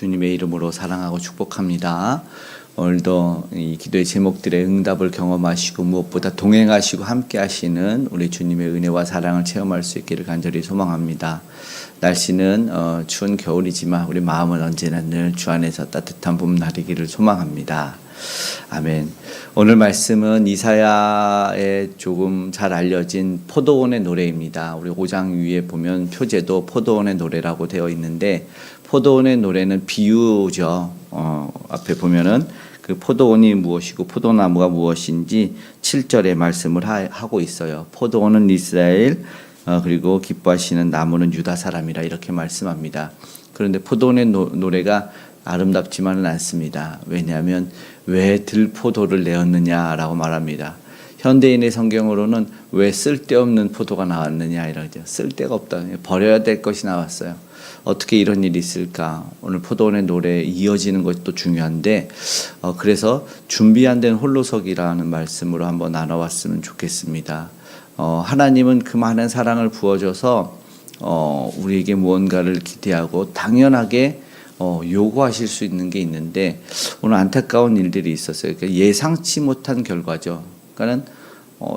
주님의 이름으로 사랑하고 축복합니다. 오늘도 이 기도의 제목들의 응답을 경험하시고 무엇보다 동행하시고 함께 하시는 우리 주님의 은혜와 사랑을 체험할 수 있기를 간절히 소망합니다. 날씨는 추운 겨울이지만 우리 마음은 언제나 늘 주 안에서 따뜻한 봄날이기를 소망합니다. 아멘. 오늘 말씀은 이사야의 조금 잘 알려진 포도원의 노래입니다. 우리 5장 위에 보면 표제도 포도원의 노래라고 되어 있는데, 포도원의 노래는 비유죠. 앞에 보면은 그 포도원이 무엇이고 포도나무가 무엇인지 7절에 말씀을 하고 있어요. 포도원은 이스라엘, 그리고 기뻐하시는 나무는 유다 사람이라 이렇게 말씀합니다. 그런데 포도원의 노래가 아름답지만은 않습니다. 왜냐하면 왜 들포도를 내었느냐라고 말합니다. 현대인의 성경으로는 왜 쓸데없는 포도가 나왔느냐 이러죠. 쓸데가 없다. 버려야 될 것이 나왔어요. 어떻게 이런 일이 있을까? 오늘 포도원의 노래에 이어지는 것도 중요한데, 그래서 준비 안 된 홀로서기라는 말씀으로 한번 나눠봤으면 좋겠습니다. 하나님은 그 많은 사랑을 부어줘서 우리에게 무언가를 기대하고 당연하게 요구하실 수 있는 게 있는데, 오늘 안타까운 일들이 있었어요. 그러니까 예상치 못한 결과죠. 그러니까는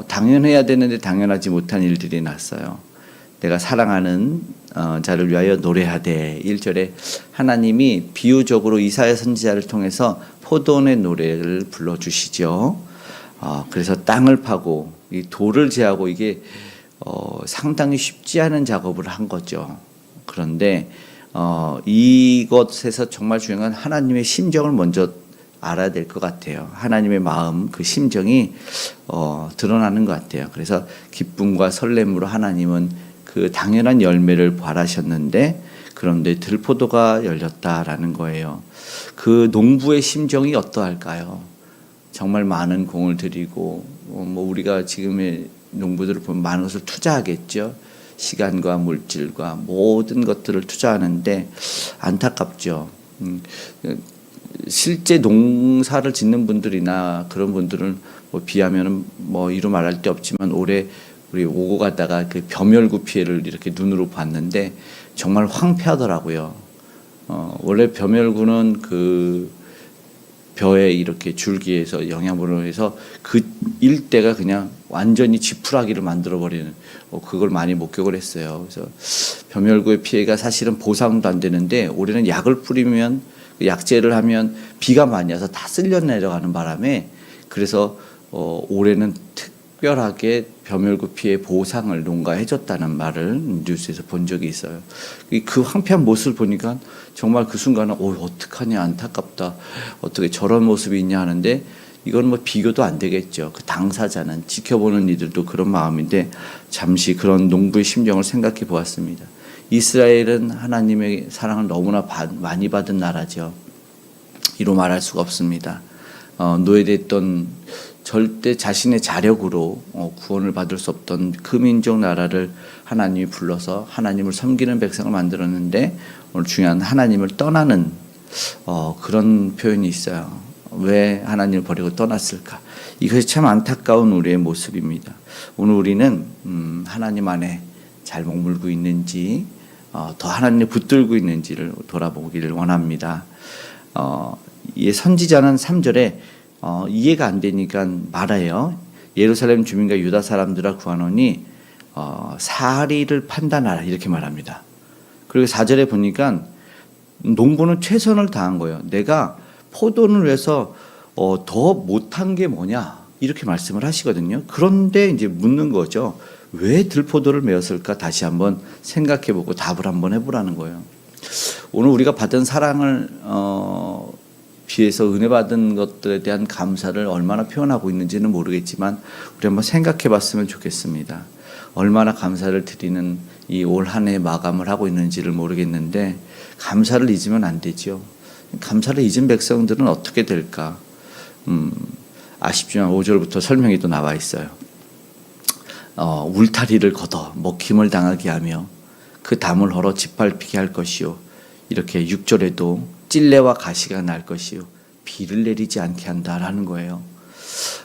당연해야 되는데 당연하지 못한 일들이 났어요. 내가 사랑하는 자를 위하여 노래하되, 1절에 하나님이 비유적으로 이사야 선지자를 통해서 포도원의 노래를 불러주시죠. 그래서 땅을 파고 이 돌을 제하고 이게 상당히 쉽지 않은 작업을 한 거죠. 그런데 이것에서 정말 중요한 건 하나님의 심정을 먼저 알아야 될 것 같아요. 하나님의 마음, 그 심정이 드러나는 것 같아요. 그래서 기쁨과 설렘으로 하나님은 그 당연한 열매를 바라셨는데, 그런데 들포도가 열렸다라는 거예요. 그 농부의 심정이 어떠할까요? 정말 많은 공을 들이고, 우리가 지금의 농부들을 보면 많은 것을 투자하겠죠. 시간과 물질과 모든 것들을 투자하는데 안타깝죠. 실제 농사를 짓는 분들이나 그런 분들은 비하면은 이루 말할 데 없지만, 올해 우리 오고 가다가 그 벼멸구 피해를 이렇게 눈으로 봤는데 정말 황폐하더라고요. 원래 벼멸구는 그 벼에 이렇게 줄기에서 영양분을 해서 그 일대가 그냥 완전히 지푸라기를 만들어 버리는, 그걸 많이 목격을 했어요. 그래서 벼멸구의 피해가 사실은 보상도 안 되는데, 올해는 약을 뿌리면, 약제를 하면 비가 많이 와서 다 쓸려 내려가는 바람에, 그래서 올해는 특별하게 벼멸구 피해 보상을 농가해 줬다는 말을 뉴스에서 본 적이 있어요. 그 황폐한 모습을 보니까 정말 그 순간은 어떡하냐, 안타깝다, 어떻게 저런 모습이 있냐 하는데, 이건 비교도 안 되겠죠. 그 당사자는, 지켜보는 이들도 그런 마음인데, 잠시 그런 농부의 심정을 생각해 보았습니다. 이스라엘은 하나님의 사랑을 너무나 많이 받은 나라죠. 이로 말할 수가 없습니다. 노예됐던, 절대 자신의 자력으로 구원을 받을 수 없던 그 민족 나라를 하나님이 불러서 하나님을 섬기는 백성을 만들었는데, 오늘 중요한 하나님을 떠나는 그런 표현이 있어요. 왜 하나님을 버리고 떠났을까? 이것이 참 안타까운 우리의 모습입니다. 오늘 우리는 하나님 안에 잘 머물고 있는지, 더 하나님을 붙들고 있는지를 돌아보기를 원합니다. 이 선지자는 3절에 이해가 안 되니까 말해요. 예루살렘 주민과 유다 사람들아 구하노니 사리를 판단하라, 이렇게 말합니다. 그리고 4절에 보니까 농부는 최선을 다한 거예요. 내가 포도를 위해서 더 못한 게 뭐냐, 이렇게 말씀을 하시거든요. 그런데 이제 묻는 거죠. 왜 들포도를 메었을까? 다시 한번 생각해보고 답을 한번 해보라는 거예요. 오늘 우리가 받은 사랑을 비해서 은혜 받은 것들에 대한 감사를 얼마나 표현하고 있는지는 모르겠지만, 우리 한번 생각해 봤으면 좋겠습니다. 얼마나 감사를 드리는 이 올 한 해 마감을 하고 있는지를 모르겠는데, 감사를 잊으면 안 되죠. 감사를 잊은 백성들은 어떻게 될까? 아쉽지만 5절부터 설명이 또 나와 있어요. 울타리를 걷어 먹힘을 당하게 하며 그 담을 헐어 짓밟히게 할 것이요, 이렇게 6절에도 찔레와 가시가 날 것이요, 비를 내리지 않게 한다라는 거예요.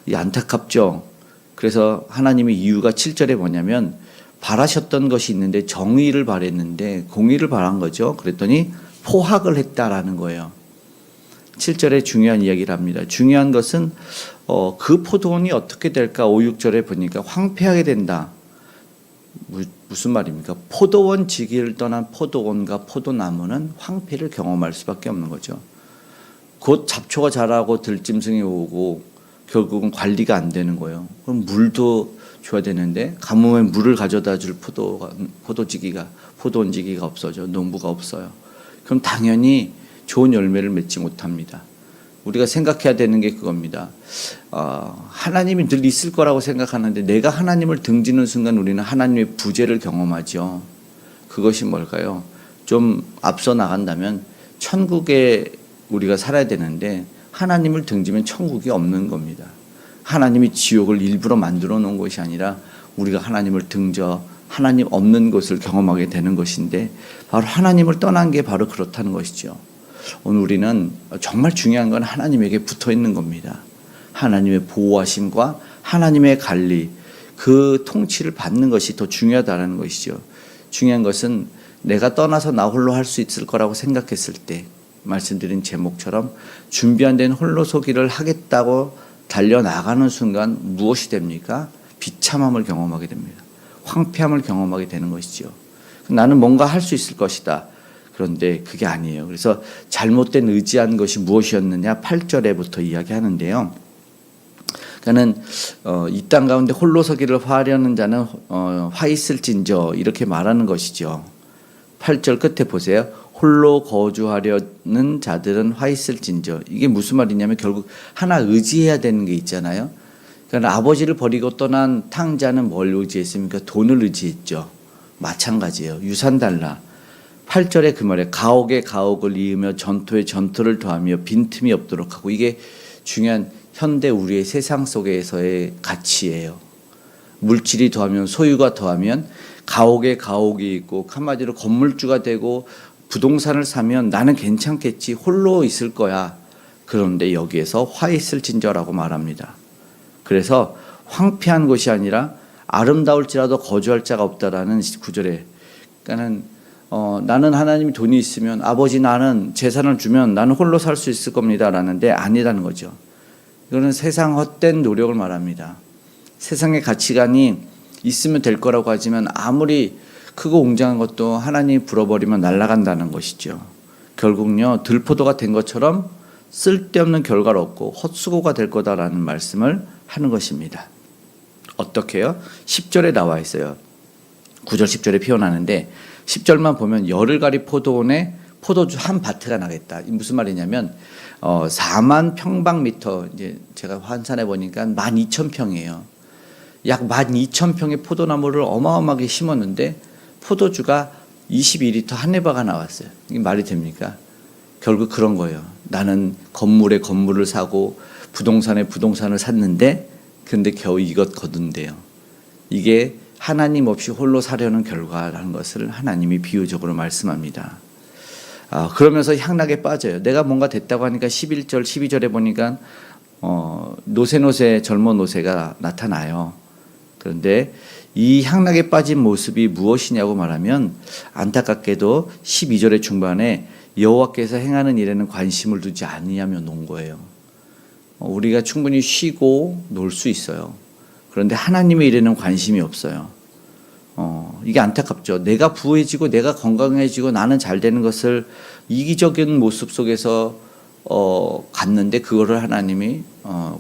이 안타깝죠. 그래서 하나님의 이유가 7절에 뭐냐면, 바라셨던 것이 있는데 정의를 바랬는데 공의를 바란 거죠. 그랬더니 포학을 했다라는 거예요. 7절에 중요한 이야기를 합니다. 중요한 것은 그 포도원이 어떻게 될까? 5, 6절에 보니까 황폐하게 된다. 무슨 말입니까? 포도원 지기를 떠난 포도원과 포도나무는 황폐를 경험할 수밖에 없는 거죠. 곧 잡초가 자라고 들짐승이 오고 결국은 관리가 안 되는 거예요. 그럼 물도 줘야 되는데 가뭄에 물을 가져다 줄 포도원 지기가 없어져. 농부가 없어요. 그럼 당연히 좋은 열매를 맺지 못합니다. 우리가 생각해야 되는 게 그겁니다. 하나님이 늘 있을 거라고 생각하는데 내가 하나님을 등지는 순간 우리는 하나님의 부재를 경험하죠. 그것이 뭘까요? 좀 앞서 나간다면 천국에 우리가 살아야 되는데 하나님을 등지면 천국이 없는 겁니다. 하나님이 지옥을 일부러 만들어 놓은 것이 아니라 우리가 하나님을 등져 하나님 없는 것을 경험하게 되는 것인데 바로 하나님을 떠난 게 바로 그렇다는 것이죠. 오늘 우리는 정말 중요한 건 하나님에게 붙어 있는 겁니다. 하나님의 보호하심과 하나님의 관리, 그 통치를 받는 것이 더 중요하다는 것이죠. 중요한 것은 내가 떠나서 나 홀로 할 수 있을 거라고 생각했을 때 말씀드린 제목처럼 준비 안 된 홀로서기를 하겠다고 달려나가는 순간 무엇이 됩니까? 비참함을 경험하게 됩니다. 황폐함을 경험하게 되는 것이죠. 나는 뭔가 할 수 있을 것이다. 그런데 그게 아니에요. 그래서 잘못된 의지한 것이 무엇이었느냐 8절에부터 이야기하는데요. 그러니까는 이 땅 가운데 홀로 서기를 화하려는 자는 화 있을진저 이렇게 말하는 것이죠. 8절 끝에 보세요. 홀로 거주하려는 자들은 화 있을진저. 이게 무슨 말이냐면 결국 하나 의지해야 되는 게 있잖아요. 그러니까 아버지를 버리고 떠난 탕자는 뭘 의지했습니까? 돈을 의지했죠. 마찬가지예요. 유산 달라. 8절에 그 말에 가옥에 가옥을 이으며 전토에 전토를 더하며 빈틈이 없도록 하고, 이게 중요한 현대 우리의 세상 속에서의 가치예요. 물질이 더하면, 소유가 더하면 가옥에 가옥이 있고, 한마디로 건물주가 되고 부동산을 사면 나는 괜찮겠지, 홀로 있을 거야. 그런데 여기에서 화 있을진저라고 말합니다. 그래서 황폐한 곳이 아니라 아름다울지라도 거주할 자가 없다라는 구절에, 그러니까는 나는 하나님이 돈이 있으면, 아버지 나는 재산을 주면 나는 홀로 살 수 있을 겁니다 라는데 아니라는 거죠. 이거는 세상 헛된 노력을 말합니다. 세상의 가치관이 있으면 될 거라고 하지만 아무리 크고 웅장한 것도 하나님이 불어버리면 날아간다는 것이죠. 결국은요, 들포도가 된 것처럼 쓸데없는 결과를 얻고 헛수고가 될 거다라는 말씀을 하는 것입니다. 어떻게요? 10절에 나와 있어요. 9절 10절에 표현하는데 10절만 보면 열을 가리 포도원에 포도주 한 밭에가 나겠다. 무슨 말이냐면 4만 평방미터, 이제 제가 환산해 보니까 12,000평이에요. 약 12,000평의 포도나무를 어마어마하게 심었는데 포도주가 22리터 한 해바가 나왔어요. 이게 말이 됩니까? 결국 그런 거예요. 나는 건물에 건물을 사고 부동산에 부동산을 샀는데 근데 겨우 이것 거둔대요. 이게 하나님 없이 홀로 사려는 결과라는 것을 하나님이 비유적으로 말씀합니다. 그러면서 향락에 빠져요. 내가 뭔가 됐다고 하니까 11절, 12절에 보니까 노새 젊은 노새가 나타나요. 그런데 이 향락에 빠진 모습이 무엇이냐고 말하면 안타깝게도 12절의 중반에 여호와께서 행하는 일에는 관심을 두지 아니하며 논 거예요. 우리가 충분히 쉬고 놀 수 있어요. 그런데 하나님의 일에는 관심이 없어요. 이게 안타깝죠. 내가 부해지고 내가 건강해지고 나는 잘 되는 것을 이기적인 모습 속에서 갔는데 그거를 하나님이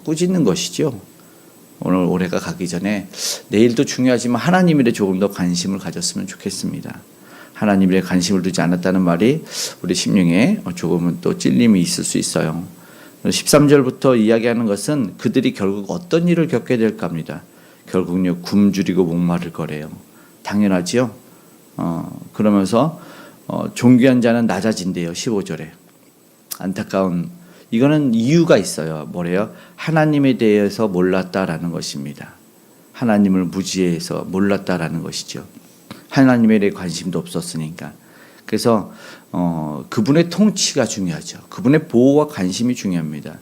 꾸짖는 것이죠. 오늘 올해가 가기 전에 내일도 중요하지만 하나님 일에 조금 더 관심을 가졌으면 좋겠습니다. 하나님 일에 관심을 두지 않았다는 말이 우리 심령에 조금은 또 찔림이 있을 수 있어요. 13절부터 이야기하는 것은 그들이 결국 어떤 일을 겪게 될까 합니다. 결국은요, 굶주리고 목마를 거래요. 당연하지요. 그러면서 존귀한 자는 낮아진대요. 15절에. 안타까운, 이거는 이유가 있어요. 뭐래요? 하나님에 대해서 몰랐다라는 것입니다. 하나님을 무지해서 몰랐다라는 것이죠. 하나님에 대해 관심도 없었으니까. 그래서 그분의 통치가 중요하죠. 그분의 보호와 관심이 중요합니다.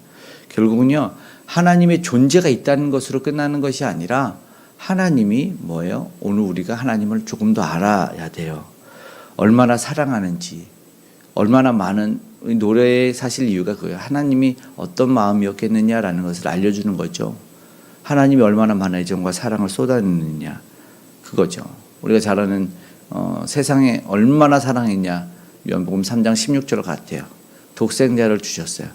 결국은요, 하나님의 존재가 있다는 것으로 끝나는 것이 아니라 하나님이 뭐예요? 오늘 우리가 하나님을 조금 더 알아야 돼요. 얼마나 사랑하는지, 얼마나 많은 노래의 사실 이유가 그거예요. 하나님이 어떤 마음이었겠느냐라는 것을 알려주는 거죠. 하나님이 얼마나 많은 애정과 사랑을 쏟아내느냐 그거죠. 우리가 잘 아는 세상에 얼마나 사랑했냐 요한복음 3장 16절 같아요. 독생자를 주셨어요.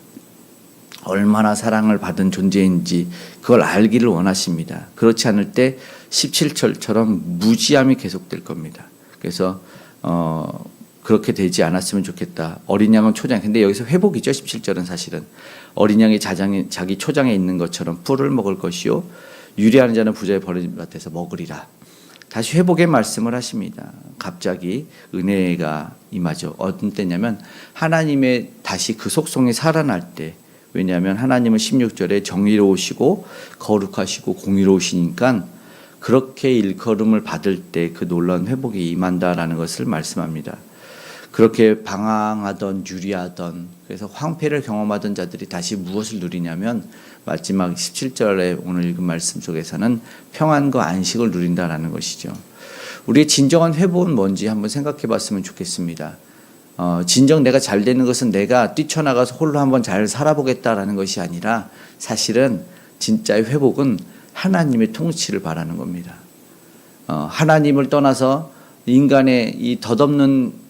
얼마나 사랑을 받은 존재인지 그걸 알기를 원하십니다. 그렇지 않을 때 17절처럼 무지함이 계속될 겁니다. 그래서 그렇게 되지 않았으면 좋겠다. 어린 양은 초장. 근데 여기서 회복이죠. 17절은 사실은 어린 양이 자기 초장에 있는 것처럼 풀을 먹을 것이요 유리하는 자는 부자의 버림밭에서 먹으리라. 다시 회복의 말씀을 하십니다. 갑자기 은혜가 임하죠. 어떤 때냐면 하나님의 다시 그 속성이 살아날 때. 왜냐하면 하나님은 16절에 정의로우시고 거룩하시고 공의로우시니까 그렇게 일컬음을 받을 때 그 놀라운 회복이 임한다라는 것을 말씀합니다. 그렇게 방황하던 유리하던 그래서 황폐를 경험하던 자들이 다시 무엇을 누리냐면 마지막 17절에 오늘 읽은 말씀 속에서는 평안과 안식을 누린다라는 것이죠. 우리의 진정한 회복은 뭔지 한번 생각해 봤으면 좋겠습니다. 진정 내가 잘 되는 것은 내가 뛰쳐나가서 홀로 한번 잘 살아보겠다라는 것이 아니라 사실은 진짜의 회복은 하나님의 통치를 바라는 겁니다. 하나님을 떠나서 인간의 이 덧없는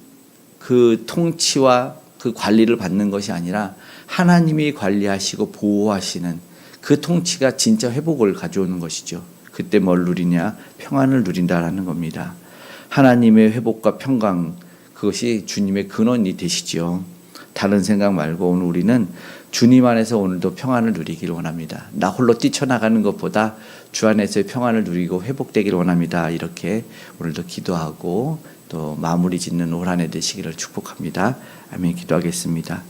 그 통치와 그 관리를 받는 것이 아니라 하나님이 관리하시고 보호하시는 그 통치가 진짜 회복을 가져오는 것이죠. 그때 뭘 누리냐? 평안을 누린다라는 겁니다. 하나님의 회복과 평강 그것이 주님의 근원이 되시죠. 다른 생각 말고 오늘 우리는 주님 안에서 오늘도 평안을 누리기를 원합니다. 나 홀로 뛰쳐나가는 것보다 주 안에서의 평안을 누리고 회복되기를 원합니다. 이렇게 오늘도 기도하고 또 마무리 짓는 올 한 해 되시기를 축복합니다. 아멘. 기도하겠습니다.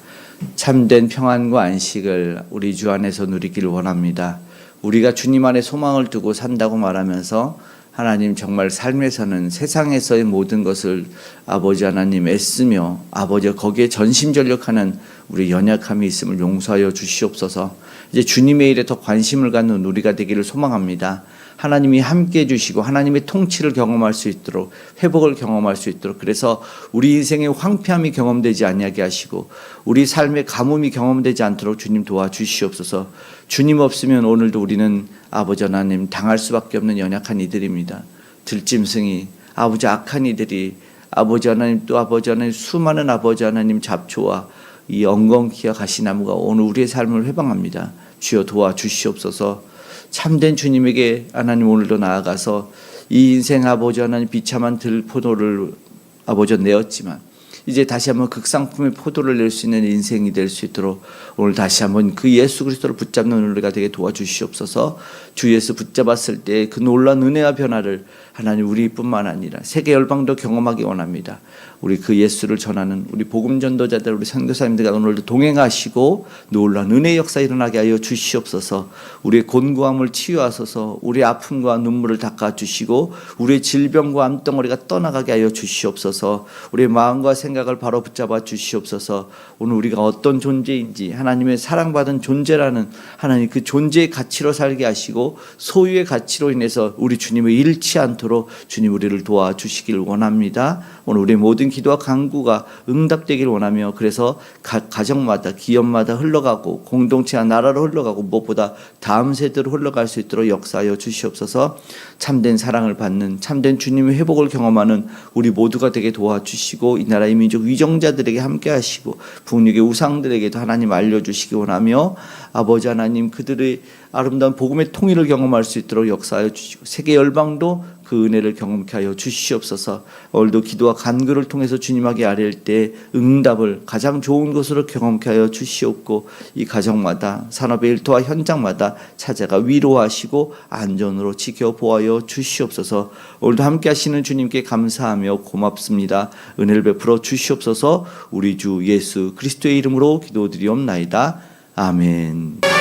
참된 평안과 안식을 우리 주 안에서 누리기를 원합니다. 우리가 주님 안에 소망을 두고 산다고 말하면서 하나님 정말 삶에서는 세상에서의 모든 것을 아버지 하나님 애쓰며 아버지 거기에 전심전력하는 우리 연약함이 있음을 용서하여 주시옵소서. 이제 주님의 일에 더 관심을 갖는 우리가 되기를 소망합니다. 하나님이 함께해 주시고 하나님의 통치를 경험할 수 있도록 회복을 경험할 수 있도록 그래서 우리 인생의 황폐함이 경험되지 아니하게 하시고 우리 삶의 가뭄이 경험되지 않도록 주님 도와주시옵소서. 주님 없으면 오늘도 우리는 아버지 하나님 당할 수밖에 없는 연약한 이들입니다. 들짐승이 아버지 악한 이들이 아버지 하나님 또 아버지 하나님 수많은 아버지 하나님 잡초와 이 엉겅퀴와 가시나무가 오늘 우리의 삶을 회방합니다. 주여 도와주시옵소서. 참된 주님에게 하나님 오늘도 나아가서 이 인생 아버지 하나님 비참한 들포도를 아버지 내었지만 이제 다시 한번 극상품의 포도를 낼 수 있는 인생이 될 수 있도록 오늘 다시 한번 그 예수 그리스도를 붙잡는 우리가 되게 도와주시옵소서. 주 예수 붙잡았을 때 그 놀라운 은혜와 변화를 하나님 우리뿐만 아니라 세계 열방도 경험하기 원합니다. 우리 그 예수를 전하는 우리 복음 전도자들 우리 선교사님들과 오늘도 동행하시고 놀라운 은혜의 역사 일어나게 하여 주시옵소서. 우리의 곤고함을 치유하소서. 우리의 아픔과 눈물을 닦아주시고 우리의 질병과 암덩어리가 떠나가게 하여 주시옵소서. 우리의 마음과 생각을 바로 붙잡아 주시옵소서. 오늘 우리가 어떤 존재인지 하나님의 사랑받은 존재라는 하나님 그 존재의 가치로 살게 하시고 소유의 가치로 인해서 우리 주님을 잃지 않도록 주님 우리를 도와주시길 원합니다. 오늘 우리의 모든 기도와 간구가 응답되길 원하며 그래서 가정마다 기업마다 흘러가고 공동체와 나라로 흘러가고 무엇보다 다음 세대로 흘러갈 수 있도록 역사하여 주시옵소서. 참된 사랑을 받는 참된 주님의 회복을 경험하는 우리 모두가 되게 도와주시고 이 나라의 민족 위정자들에게 함께 하시고 북녘의 우상들에게도 하나님 알려주시기 원하며 아버지 하나님 그들의 아름다운 복음의 통일을 경험할 수 있도록 역사하여 주시고 세계 열방도 그 은혜를 경험케 하여 주시옵소서. 오늘도 기도와 간구를 통해서 주님에게 아뢰일 때 응답을 가장 좋은 것으로 경험케 하여 주시옵고 이 가정마다 산업의 일터와 현장마다 찾아가 위로하시고 안전으로 지켜 보호하여 주시옵소서. 오늘도 함께 하시는 주님께 감사하며 고맙습니다. 은혜를 베풀어 주시옵소서. 우리 주 예수 그리스도의 이름으로 기도드리옵나이다. 아멘.